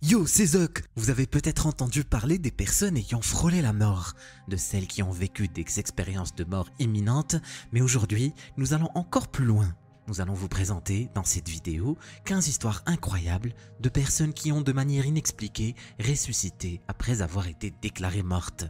Yo, c'est Zuck. Vous avez peut-être entendu parler des personnes ayant frôlé la mort, de celles qui ont vécu des expériences de mort imminentes, mais aujourd'hui, nous allons encore plus loin. Nous allons vous présenter, dans cette vidéo, 15 histoires incroyables de personnes qui ont de manière inexpliquée ressuscité après avoir été déclarées mortes.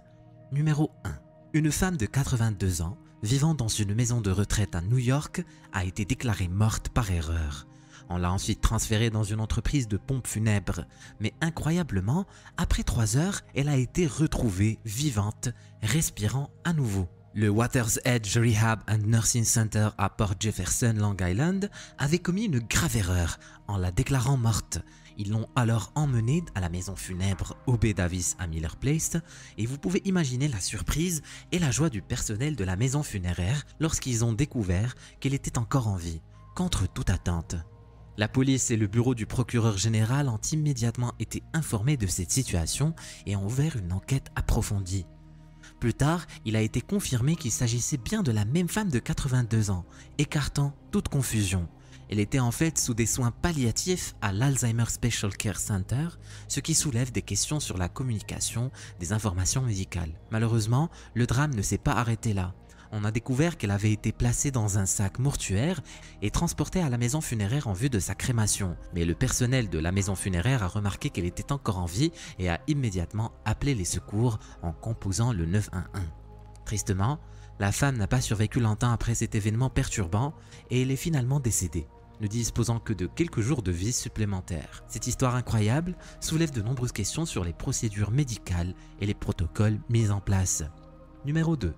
Numéro 1. Une femme de 82 ans, vivant dans une maison de retraite à New York, a été déclarée morte par erreur. On l'a ensuite transférée dans une entreprise de pompes funèbres, mais incroyablement, après 3 heures, elle a été retrouvée vivante, respirant à nouveau. Le Waters Edge Rehab and Nursing Center à Port Jefferson, Long Island, avait commis une grave erreur en la déclarant morte. Ils l'ont alors emmenée à la maison funèbre O.B. Davis à Miller Place et vous pouvez imaginer la surprise et la joie du personnel de la maison funéraire lorsqu'ils ont découvert qu'elle était encore en vie, contre toute attente. La police et le bureau du procureur général ont immédiatement été informés de cette situation et ont ouvert une enquête approfondie. Plus tard, il a été confirmé qu'il s'agissait bien de la même femme de 82 ans, écartant toute confusion. Elle était en fait sous des soins palliatifs à l'Alzheimer Special Care Center, ce qui soulève des questions sur la communication des informations médicales. Malheureusement, le drame ne s'est pas arrêté là. On a découvert qu'elle avait été placée dans un sac mortuaire et transportée à la maison funéraire en vue de sa crémation. Mais le personnel de la maison funéraire a remarqué qu'elle était encore en vie et a immédiatement appelé les secours en composant le 911. Tristement, la femme n'a pas survécu longtemps après cet événement perturbant et elle est finalement décédée, ne disposant que de quelques jours de vie supplémentaires. Cette histoire incroyable soulève de nombreuses questions sur les procédures médicales et les protocoles mis en place. Numéro 2.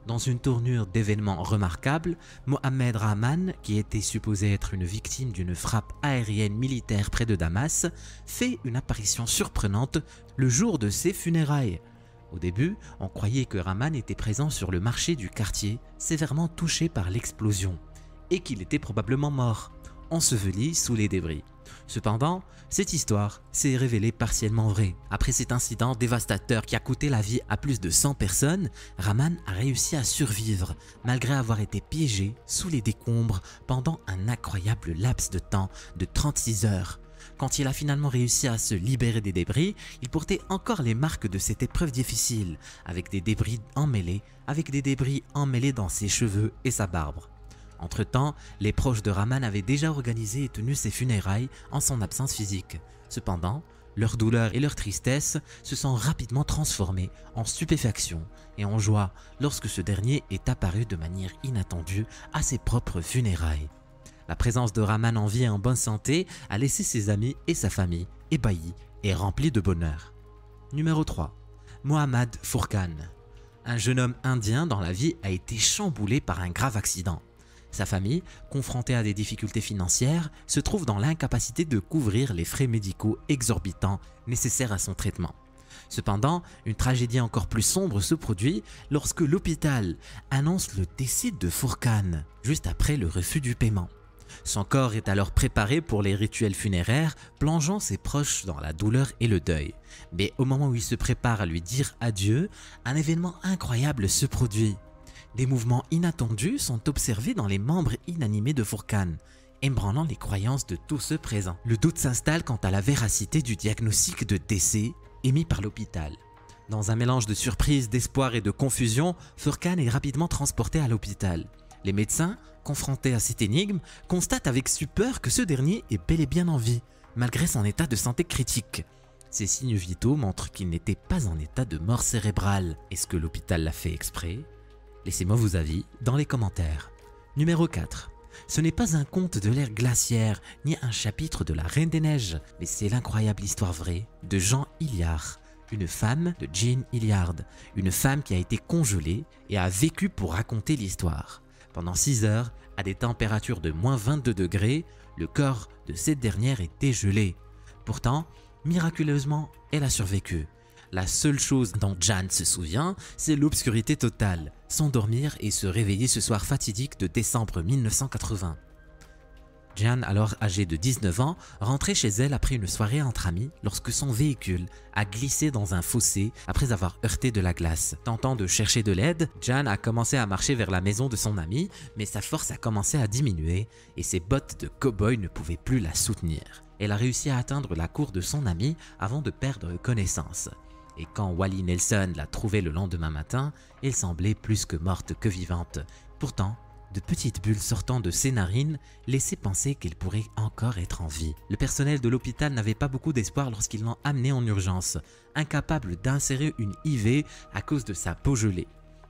Dans une tournure d'événements remarquables, Mohamed Rahman, qui était supposé être une victime d'une frappe aérienne militaire près de Damas, fait une apparition surprenante le jour de ses funérailles. Au début, on croyait que Rahman était présent sur le marché du quartier, sévèrement touché par l'explosion, et qu'il était probablement mort, enseveli sous les débris. Cependant, cette histoire s'est révélée partiellement vraie. Après cet incident dévastateur qui a coûté la vie à plus de 100 personnes, Rahman a réussi à survivre malgré avoir été piégé sous les décombres pendant un incroyable laps de temps de 36 heures. Quand il a finalement réussi à se libérer des débris, il portait encore les marques de cette épreuve difficile, avec des débris emmêlés dans ses cheveux et sa barbe. Entre-temps, les proches de Rahman avaient déjà organisé et tenu ses funérailles en son absence physique. Cependant, leur douleur et leur tristesse se sont rapidement transformées en stupéfaction et en joie lorsque ce dernier est apparu de manière inattendue à ses propres funérailles. La présence de Rahman en vie et en bonne santé a laissé ses amis et sa famille ébahis et remplis de bonheur. Numéro 3. Mohammad Furqan. Un jeune homme indien dont la vie a été chamboulée par un grave accident. Sa famille, confrontée à des difficultés financières, se trouve dans l'incapacité de couvrir les frais médicaux exorbitants nécessaires à son traitement. Cependant, une tragédie encore plus sombre se produit lorsque l'hôpital annonce le décès de Furqan, juste après le refus du paiement. Son corps est alors préparé pour les rituels funéraires, plongeant ses proches dans la douleur et le deuil. Mais au moment où il se prépare à lui dire adieu, un événement incroyable se produit. Des mouvements inattendus sont observés dans les membres inanimés de Furqan, ébranlant les croyances de tous ceux présents. Le doute s'installe quant à la véracité du diagnostic de décès émis par l'hôpital. Dans un mélange de surprise, d'espoir et de confusion, Furqan est rapidement transporté à l'hôpital. Les médecins, confrontés à cette énigme, constatent avec stupeur que ce dernier est bel et bien en vie, malgré son état de santé critique. Ces signes vitaux montrent qu'il n'était pas en état de mort cérébrale. Est-ce que l'hôpital l'a fait exprès ? Laissez-moi vos avis dans les commentaires. Numéro 4. Ce n'est pas un conte de l'ère glaciaire, ni un chapitre de la Reine des Neiges, mais c'est l'incroyable histoire vraie de Jean Hilliard, une femme de Jean Hilliard, une femme qui a été congelée et a vécu pour raconter l'histoire. Pendant 6 heures, à des températures de moins 22 degrés, le corps de cette dernière était gelé. Pourtant, miraculeusement, elle a survécu. La seule chose dont Jan se souvient, c'est l'obscurité totale, s'endormir et se réveiller ce soir fatidique de décembre 1980. Jan, alors âgée de 19 ans, rentrait chez elle après une soirée entre amis lorsque son véhicule a glissé dans un fossé après avoir heurté de la glace. Tentant de chercher de l'aide, Jan a commencé à marcher vers la maison de son ami, mais sa force a commencé à diminuer et ses bottes de cow-boy ne pouvaient plus la soutenir. elle a réussi à atteindre la cour de son ami avant de perdre connaissance. Et quand Wally Nelson l'a trouvée le lendemain matin, elle semblait plus que morte que vivante. Pourtant, de petites bulles sortant de ses narines laissaient penser qu'elle pourrait encore être en vie. Le personnel de l'hôpital n'avait pas beaucoup d'espoir lorsqu'ils l'ont amenée en urgence, incapable d'insérer une IV à cause de sa peau gelée.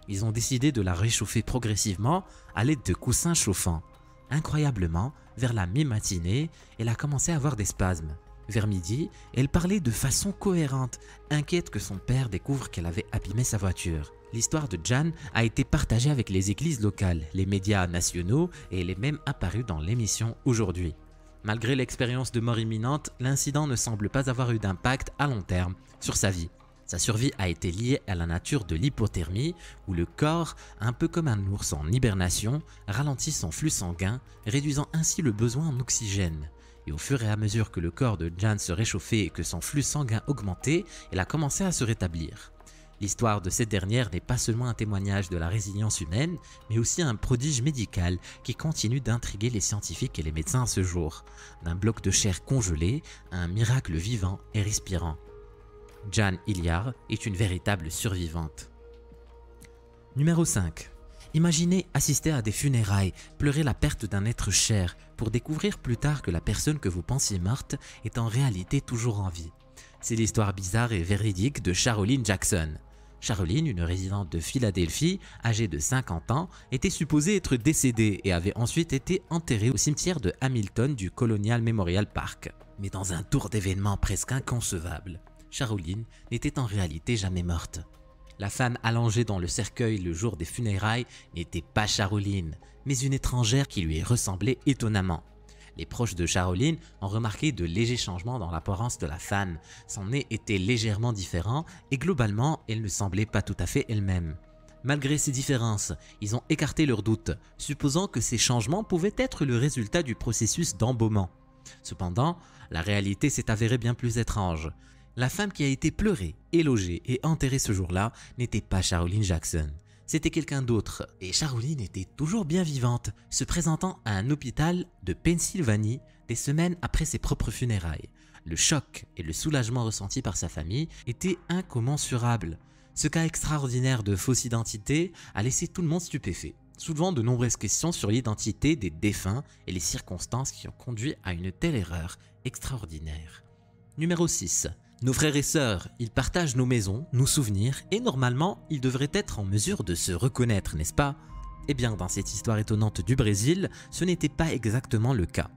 Ils ont décidé de la réchauffer progressivement à l'aide de coussins chauffants. Incroyablement, vers la mi-matinée, elle a commencé à avoir des spasmes. Vers midi, elle parlait de façon cohérente, inquiète que son père découvre qu'elle avait abîmé sa voiture. L'histoire de Jan a été partagée avec les églises locales, les médias nationaux et elle est même apparue dans l'émission Aujourd'hui. Malgré l'expérience de mort imminente, l'incident ne semble pas avoir eu d'impact à long terme sur sa vie. Sa survie a été liée à la nature de l'hypothermie, où le corps, un peu comme un ours en hibernation, ralentit son flux sanguin, réduisant ainsi le besoin en oxygène. Et au fur et à mesure que le corps de Jan se réchauffait et que son flux sanguin augmentait, elle a commencé à se rétablir. L'histoire de cette dernière n'est pas seulement un témoignage de la résilience humaine, mais aussi un prodige médical qui continue d'intriguer les scientifiques et les médecins à ce jour. D'un bloc de chair congelé à un miracle vivant et respirant. Jan Hilliard est une véritable survivante. Numéro 5. Imaginez assister à des funérailles, pleurer la perte d'un être cher, pour découvrir plus tard que la personne que vous pensiez morte est en réalité toujours en vie. C'est l'histoire bizarre et véridique de Charolyn Jackson. Charolyn, une résidente de Philadelphie, âgée de 50 ans, était supposée être décédée et avait ensuite été enterrée au cimetière de Hamilton du Colonial Memorial Park. Mais dans un tour d'événements presque inconcevable, Charolyn n'était en réalité jamais morte. La femme allongée dans le cercueil le jour des funérailles n'était pas Charolyn, mais une étrangère qui lui ressemblait étonnamment. Les proches de Charolyn ont remarqué de légers changements dans l'apparence de la femme. Son nez était légèrement différent et globalement, elle ne semblait pas tout à fait elle-même. Malgré ces différences, ils ont écarté leurs doutes, supposant que ces changements pouvaient être le résultat du processus d'embaumement. Cependant, la réalité s'est avérée bien plus étrange. La femme qui a été pleurée, élogée et enterrée ce jour-là n'était pas Charolyn Jackson. C'était quelqu'un d'autre et Charolyn était toujours bien vivante, se présentant à un hôpital de Pennsylvanie des semaines après ses propres funérailles. Le choc et le soulagement ressentis par sa famille étaient incommensurables. Ce cas extraordinaire de fausse identité a laissé tout le monde stupéfait, soulevant de nombreuses questions sur l'identité des défunts et les circonstances qui ont conduit à une telle erreur extraordinaire. Numéro 6. Nos frères et sœurs, ils partagent nos maisons, nos souvenirs et normalement, ils devraient être en mesure de se reconnaître, n'est-ce pas? Eh bien, dans cette histoire étonnante du Brésil, ce n'était pas exactement le cas.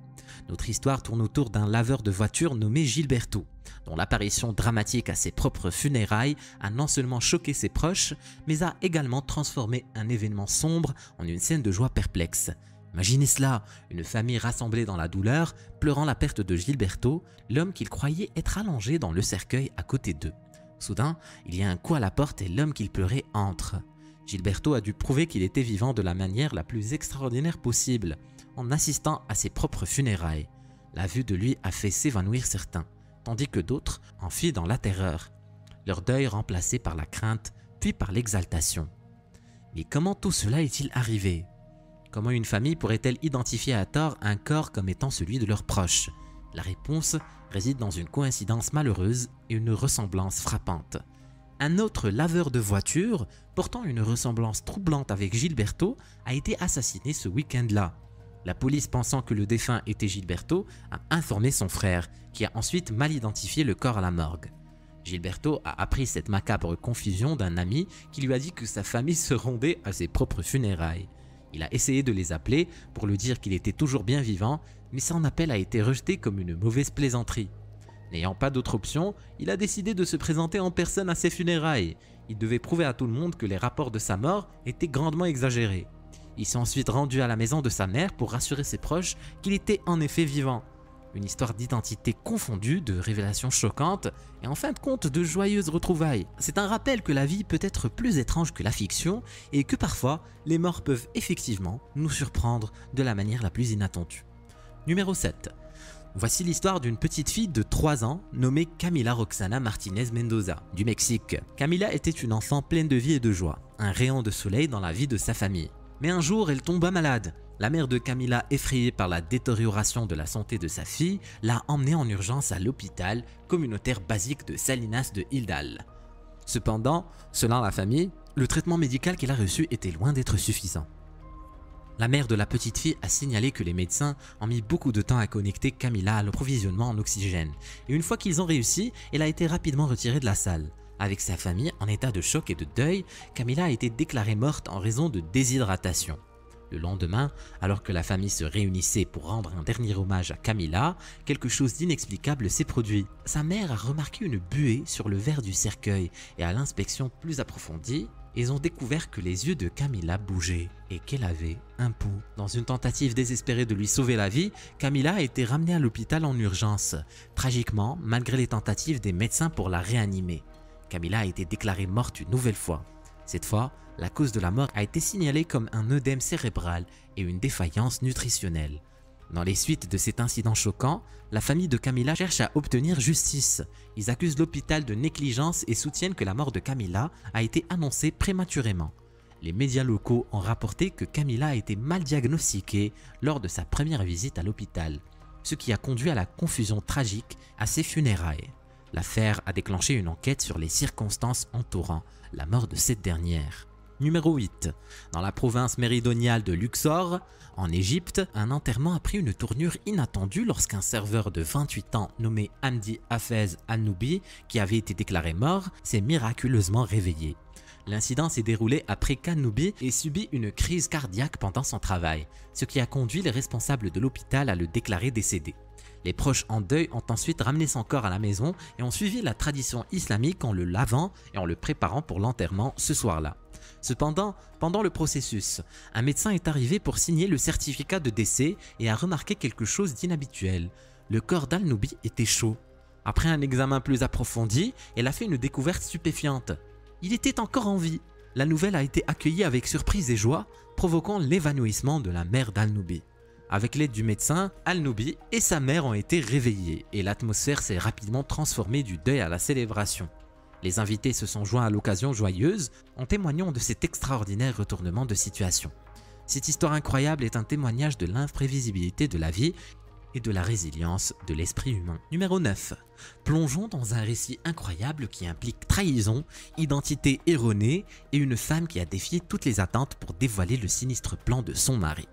Notre histoire tourne autour d'un laveur de voitures nommé Gilberto, dont l'apparition dramatique à ses propres funérailles a non seulement choqué ses proches, mais a également transformé un événement sombre en une scène de joie perplexe. Imaginez cela, une famille rassemblée dans la douleur, pleurant la perte de Gilberto, l'homme qu'ils croyaient être allongé dans le cercueil à côté d'eux. Soudain, il y a un coup à la porte et l'homme qu'ils pleuraient entre. Gilberto a dû prouver qu'il était vivant de la manière la plus extraordinaire possible, en assistant à ses propres funérailles. La vue de lui a fait s'évanouir certains, tandis que d'autres enfuient dans la terreur. Leur deuil remplacé par la crainte, puis par l'exaltation. Mais comment tout cela est-il arrivé ? Comment une famille pourrait-elle identifier à tort un corps comme étant celui de leurs proches? La réponse réside dans une coïncidence malheureuse et une ressemblance frappante. Un autre laveur de voitures, portant une ressemblance troublante avec Gilberto, a été assassiné ce week-end-là. La police, pensant que le défunt était Gilberto, a informé son frère, qui a ensuite mal identifié le corps à la morgue. Gilberto a appris cette macabre confusion d'un ami qui lui a dit que sa famille se rendait à ses propres funérailles. Il a essayé de les appeler pour lui dire qu'il était toujours bien vivant, mais son appel a été rejeté comme une mauvaise plaisanterie. N'ayant pas d'autre option, il a décidé de se présenter en personne à ses funérailles. Il devait prouver à tout le monde que les rapports de sa mort étaient grandement exagérés. Il s'est ensuite rendu à la maison de sa mère pour rassurer ses proches qu'il était en effet vivant. Une histoire d'identité confondue, de révélations choquantes et en fin de compte de joyeuses retrouvailles. C'est un rappel que la vie peut être plus étrange que la fiction et que parfois les morts peuvent effectivement nous surprendre de la manière la plus inattendue. Numéro 7. Voici l'histoire d'une petite fille de 3 ans nommée Camila Roxana Martinez Mendoza, du Mexique. Camila était une enfant pleine de vie et de joie, un rayon de soleil dans la vie de sa famille. Mais un jour, elle tomba malade. La mère de Camilla, effrayée par la détérioration de la santé de sa fille, l'a emmenée en urgence à l'hôpital communautaire basique de Salinas de Hildal. Cependant, selon la famille, le traitement médical qu'elle a reçu était loin d'être suffisant. La mère de la petite fille a signalé que les médecins ont mis beaucoup de temps à connecter Camilla à l'approvisionnement en oxygène, et une fois qu'ils ont réussi, elle a été rapidement retirée de la salle. Avec sa famille en état de choc et de deuil, Camilla a été déclarée morte en raison de déshydratation. Le lendemain, alors que la famille se réunissait pour rendre un dernier hommage à Camilla, quelque chose d'inexplicable s'est produit. Sa mère a remarqué une buée sur le verre du cercueil et à l'inspection plus approfondie, ils ont découvert que les yeux de Camilla bougeaient et qu'elle avait un pouls. Dans une tentative désespérée de lui sauver la vie, Camilla a été ramenée à l'hôpital en urgence. Tragiquement, malgré les tentatives des médecins pour la réanimer, Camilla a été déclarée morte une nouvelle fois. Cette fois, la cause de la mort a été signalée comme un œdème cérébral et une défaillance nutritionnelle. Dans les suites de cet incident choquant, la famille de Camilla cherche à obtenir justice. Ils accusent l'hôpital de négligence et soutiennent que la mort de Camilla a été annoncée prématurément. Les médias locaux ont rapporté que Camilla a été mal diagnostiquée lors de sa première visite à l'hôpital, ce qui a conduit à la confusion tragique à ses funérailles. L'affaire a déclenché une enquête sur les circonstances entourant la mort de cette dernière. Numéro 8. Dans la province méridionale de Luxor, en Égypte, un enterrement a pris une tournure inattendue lorsqu'un serveur de 28 ans nommé Hamdi Hafez Al-Noubi, qui avait été déclaré mort, s'est miraculeusement réveillé. L'incident s'est déroulé après qu'Al-Noubi ait subi une crise cardiaque pendant son travail, ce qui a conduit les responsables de l'hôpital à le déclarer décédé. Les proches en deuil ont ensuite ramené son corps à la maison et ont suivi la tradition islamique en le lavant et en le préparant pour l'enterrement ce soir-là. Cependant, pendant le processus, un médecin est arrivé pour signer le certificat de décès et a remarqué quelque chose d'inhabituel. Le corps d'Al-Noubi était chaud. Après un examen plus approfondi, elle a fait une découverte stupéfiante. Il était encore en vie. La nouvelle a été accueillie avec surprise et joie, provoquant l'évanouissement de la mère d'Al-Noubi. Avec l'aide du médecin, Al-Noubi et sa mère ont été réveillés et l'atmosphère s'est rapidement transformée du deuil à la célébration. Les invités se sont joints à l'occasion joyeuse en témoignant de cet extraordinaire retournement de situation. Cette histoire incroyable est un témoignage de l'imprévisibilité de la vie et de la résilience de l'esprit humain. Numéro 9. Plongeons dans un récit incroyable qui implique trahison, identité erronée et une femme qui a défié toutes les attentes pour dévoiler le sinistre plan de son mari.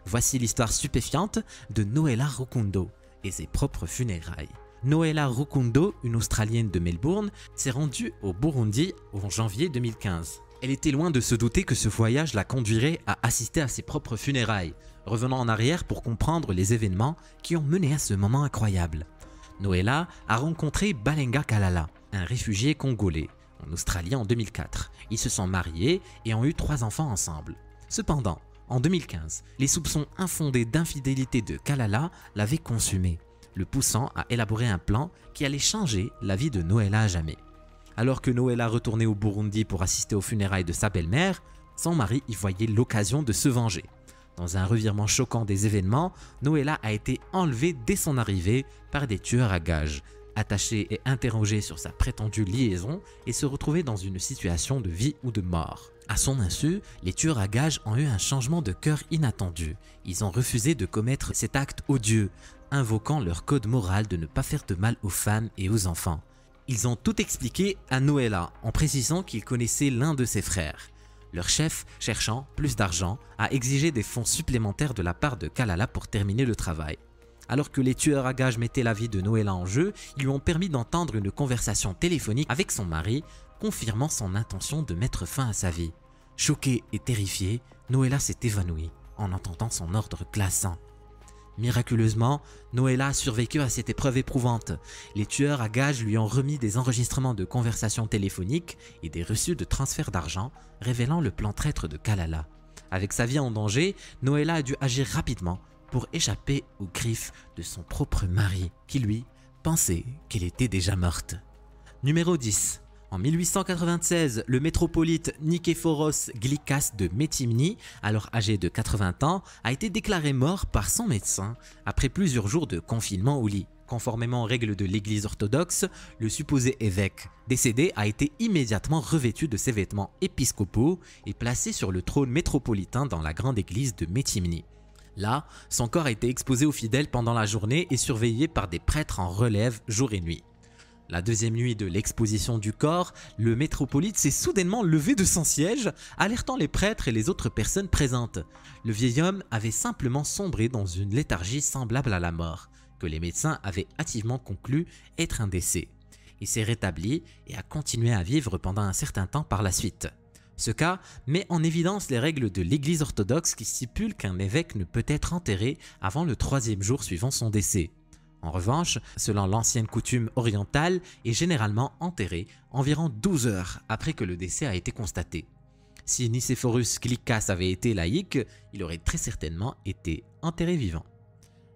Voici l'histoire stupéfiante de Noella Rukundo et ses propres funérailles. Noella Rukundo, une Australienne de Melbourne, s'est rendue au Burundi en janvier 2015. Elle était loin de se douter que ce voyage la conduirait à assister à ses propres funérailles, revenant en arrière pour comprendre les événements qui ont mené à ce moment incroyable. Noella a rencontré Balenga Kalala, un réfugié congolais, en Australie en 2004. Ils se sont mariés et ont eu 3 enfants ensemble. Cependant, en 2015, les soupçons infondés d'infidélité de Kalala l'avaient consumé, le poussant à élaborer un plan qui allait changer la vie de Noella à jamais. Alors que Noella retournait au Burundi pour assister aux funérailles de sa belle-mère, son mari y voyait l'occasion de se venger. Dans un revirement choquant des événements, Noella a été enlevée dès son arrivée par des tueurs à gages, attachée et interrogée sur sa prétendue liaison et se retrouvait dans une situation de vie ou de mort. À son insu, les tueurs à gages ont eu un changement de cœur inattendu. Ils ont refusé de commettre cet acte odieux, invoquant leur code moral de ne pas faire de mal aux femmes et aux enfants. Ils ont tout expliqué à Noella en précisant qu'ils connaissaient l'un de ses frères. Leur chef, cherchant plus d'argent, a exigé des fonds supplémentaires de la part de Kalala pour terminer le travail. Alors que les tueurs à gages mettaient la vie de Noella en jeu, ils lui ont permis d'entendre une conversation téléphonique avec son mari, confirmant son intention de mettre fin à sa vie. Choquée et terrifiée, Noella s'est évanouie en entendant son ordre glaçant. Miraculeusement, Noella a survécu à cette épreuve éprouvante. Les tueurs à gages lui ont remis des enregistrements de conversations téléphoniques et des reçus de transfert d'argent, révélant le plan traître de Kalala. Avec sa vie en danger, Noella a dû agir rapidement pour échapper aux griffes de son propre mari, qui lui pensait qu'elle était déjà morte. Numéro 10. En 1896, le métropolite Niképhoros Glikas de Métimni, alors âgé de 80 ans, a été déclaré mort par son médecin après plusieurs jours de confinement au lit. Conformément aux règles de l'église orthodoxe, le supposé évêque décédé a été immédiatement revêtu de ses vêtements épiscopaux et placé sur le trône métropolitain dans la grande église de Métimni. Là, son corps a été exposé aux fidèles pendant la journée et surveillé par des prêtres en relève jour et nuit. La deuxième nuit de l'exposition du corps, le métropolite s'est soudainement levé de son siège, alertant les prêtres et les autres personnes présentes. Le vieil homme avait simplement sombré dans une léthargie semblable à la mort, que les médecins avaient hâtivement conclu être un décès. Il s'est rétabli et a continué à vivre pendant un certain temps par la suite. Ce cas met en évidence les règles de l'Église orthodoxe qui stipulent qu'un évêque ne peut être enterré avant le 3e jour suivant son décès. En revanche, selon l'ancienne coutume orientale, est généralement enterré environ 12 heures après que le décès a été constaté. Si Nicéphorus Chlikas avait été laïque, il aurait très certainement été enterré vivant.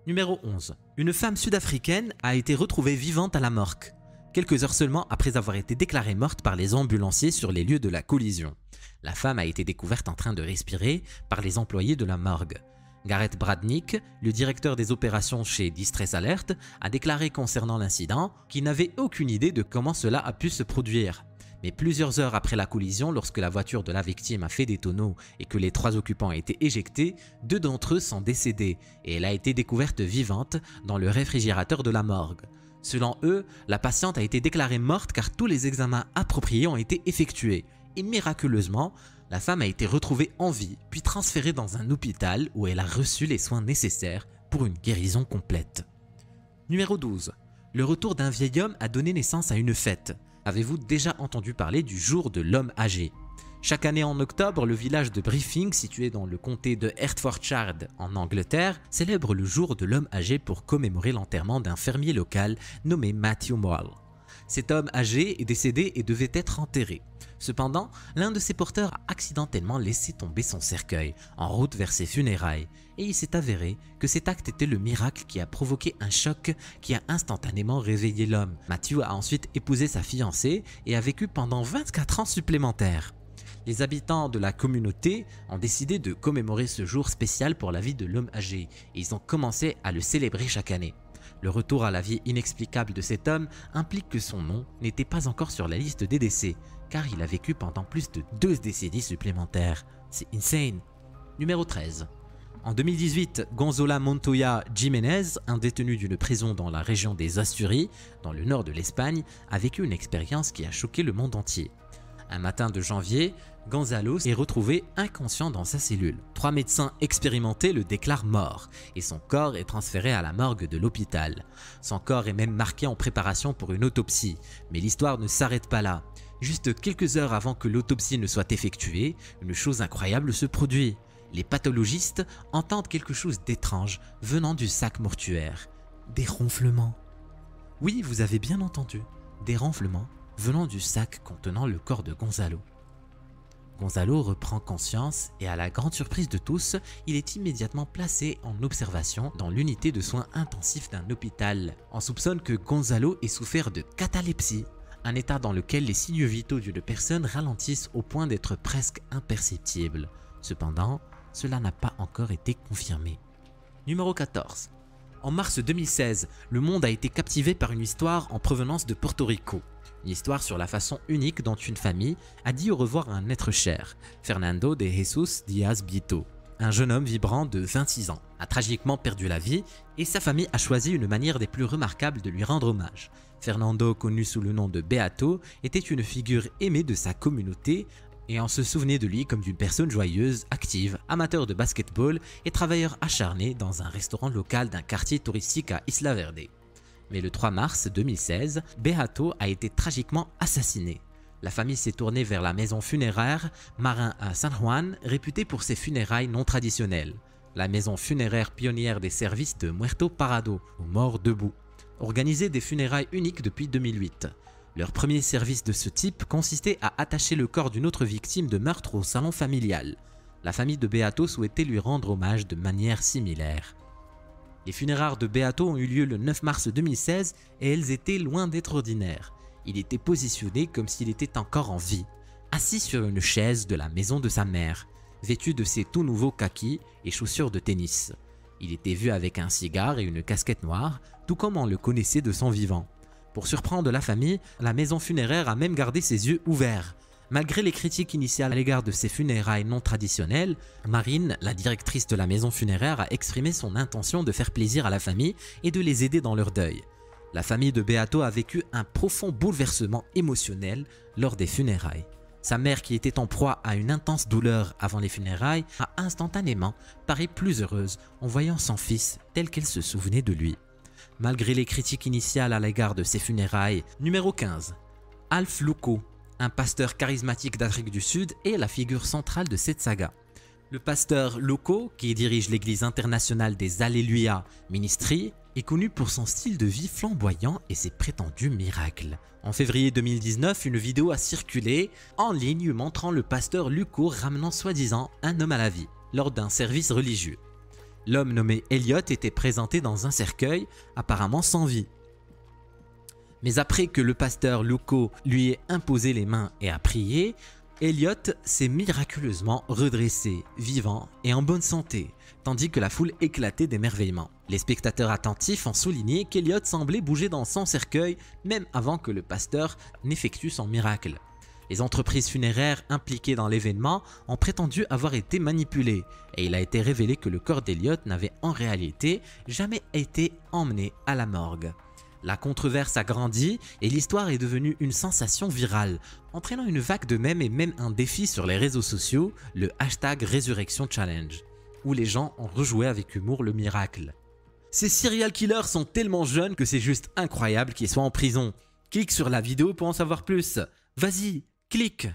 Numéro 11. Une femme sud-africaine a été retrouvée vivante à la morgue, quelques heures seulement après avoir été déclarée morte par les ambulanciers sur les lieux de la collision. La femme a été découverte en train de respirer par les employés de la morgue. Gareth Bradnick, le directeur des opérations chez Distress Alert, a déclaré concernant l'incident qu'il n'avait aucune idée de comment cela a pu se produire. Mais plusieurs heures après la collision, lorsque la voiture de la victime a fait des tonneaux et que les 3 occupants ont été éjectés, 2 d'entre eux sont décédés et elle a été découverte vivante dans le réfrigérateur de la morgue. Selon eux, la patiente a été déclarée morte car tous les examens appropriés ont été effectués et miraculeusement, la femme a été retrouvée en vie puis transférée dans un hôpital où elle a reçu les soins nécessaires pour une guérison complète. Numéro 12. Le retour d'un vieil homme a donné naissance à une fête. Avez-vous déjà entendu parler du jour de l'homme âgé? Chaque année en octobre, le village de Briefing, situé dans le comté de Hertfordshire en Angleterre, célèbre le jour de l'homme âgé pour commémorer l'enterrement d'un fermier local nommé Matthew Moyle. Cet homme âgé est décédé et devait être enterré. Cependant, l'un de ses porteurs a accidentellement laissé tomber son cercueil en route vers ses funérailles et il s'est avéré que cet acte était le miracle qui a provoqué un choc qui a instantanément réveillé l'homme. Matthew a ensuite épousé sa fiancée et a vécu pendant 24 ans supplémentaires. Les habitants de la communauté ont décidé de commémorer ce jour spécial pour la vie de l'homme âgé et ils ont commencé à le célébrer chaque année. Le retour à la vie inexplicable de cet homme implique que son nom n'était pas encore sur la liste des décès, car il a vécu pendant plus de 2 décennies supplémentaires. C'est insane. Numéro 13. En 2018, Gonzola Montoya Jiménez, un détenu d'une prison dans la région des Asturies, dans le nord de l'Espagne, a vécu une expérience qui a choqué le monde entier. Un matin de janvier, Gonzalo est retrouvé inconscient dans sa cellule. 3 médecins expérimentés le déclarent mort et son corps est transféré à la morgue de l'hôpital. Son corps est même marqué en préparation pour une autopsie, mais l'histoire ne s'arrête pas là. Juste quelques heures avant que l'autopsie ne soit effectuée, une chose incroyable se produit. Les pathologistes entendent quelque chose d'étrange venant du sac mortuaire. Des ronflements. Oui, vous avez bien entendu, des ronflements venant du sac contenant le corps de Gonzalo. Gonzalo reprend conscience et à la grande surprise de tous, il est immédiatement placé en observation dans l'unité de soins intensifs d'un hôpital. On soupçonne que Gonzalo ait souffert de catalepsie, un état dans lequel les signes vitaux d'une personne ralentissent au point d'être presque imperceptibles. Cependant, cela n'a pas encore été confirmé. Numéro 14. En mars 2016, le monde a été captivé par une histoire en provenance de Porto Rico. Une histoire sur la façon unique dont une famille a dit au revoir à un être cher, Fernando de Jesus Diaz Bito. Un jeune homme vibrant de 26 ans a tragiquement perdu la vie et sa famille a choisi une manière des plus remarquables de lui rendre hommage. Fernando, connu sous le nom de Beato, était une figure aimée de sa communauté et on se souvenait de lui comme d'une personne joyeuse, active, amateur de basketball et travailleur acharné dans un restaurant local d'un quartier touristique à Isla Verde. Mais le 3 mars 2016, Beato a été tragiquement assassiné. La famille s'est tournée vers la maison funéraire Marin à San Juan, réputée pour ses funérailles non traditionnelles. La maison funéraire pionnière des services de Muerto Parado, ou mort debout, organisait des funérailles uniques depuis 2008. Leur premier service de ce type consistait à attacher le corps d'une autre victime de meurtre au salon familial. La famille de Beato souhaitait lui rendre hommage de manière similaire. Les funérailles de Beato ont eu lieu le 9 mars 2016 et elles étaient loin d'être ordinaires. Il était positionné comme s'il était encore en vie, assis sur une chaise de la maison de sa mère, vêtu de ses tout nouveaux kakis et chaussures de tennis. Il était vu avec un cigare et une casquette noire, tout comme on le connaissait de son vivant. Pour surprendre la famille, la maison funéraire a même gardé ses yeux ouverts. Malgré les critiques initiales à l'égard de ces funérailles non traditionnelles, Marine, la directrice de la maison funéraire, a exprimé son intention de faire plaisir à la famille et de les aider dans leur deuil. La famille de Beato a vécu un profond bouleversement émotionnel lors des funérailles. Sa mère, qui était en proie à une intense douleur avant les funérailles, a instantanément paru plus heureuse en voyant son fils tel qu'elle se souvenait de lui. Malgré les critiques initiales à l'égard de ces funérailles, numéro 15. Alf Luco, un pasteur charismatique d'Afrique du Sud, est la figure centrale de cette saga. Le pasteur Luco, qui dirige l'église internationale des Alléluia Ministry, est connu pour son style de vie flamboyant et ses prétendus miracles. En février 2019, une vidéo a circulé en ligne montrant le pasteur Luco ramenant soi-disant un homme à la vie lors d'un service religieux. L'homme nommé Elliot était présenté dans un cercueil, apparemment sans vie. Mais après que le pasteur Luco lui ait imposé les mains et a prié, Elliot s'est miraculeusement redressé, vivant et en bonne santé, tandis que la foule éclatait d'émerveillement. Les spectateurs attentifs ont souligné qu'Elliot semblait bouger dans son cercueil même avant que le pasteur n'effectue son miracle. Les entreprises funéraires impliquées dans l'événement ont prétendu avoir été manipulées et il a été révélé que le corps d'Elliot n'avait en réalité jamais été emmené à la morgue. La controverse a grandi et l'histoire est devenue une sensation virale, entraînant une vague de mèmes et même un défi sur les réseaux sociaux, le hashtag Resurrection Challenge, où les gens ont rejoué avec humour le miracle. Ces serial killers sont tellement jeunes que c'est juste incroyable qu'ils soient en prison. Clique sur la vidéo pour en savoir plus. Vas-y, clique!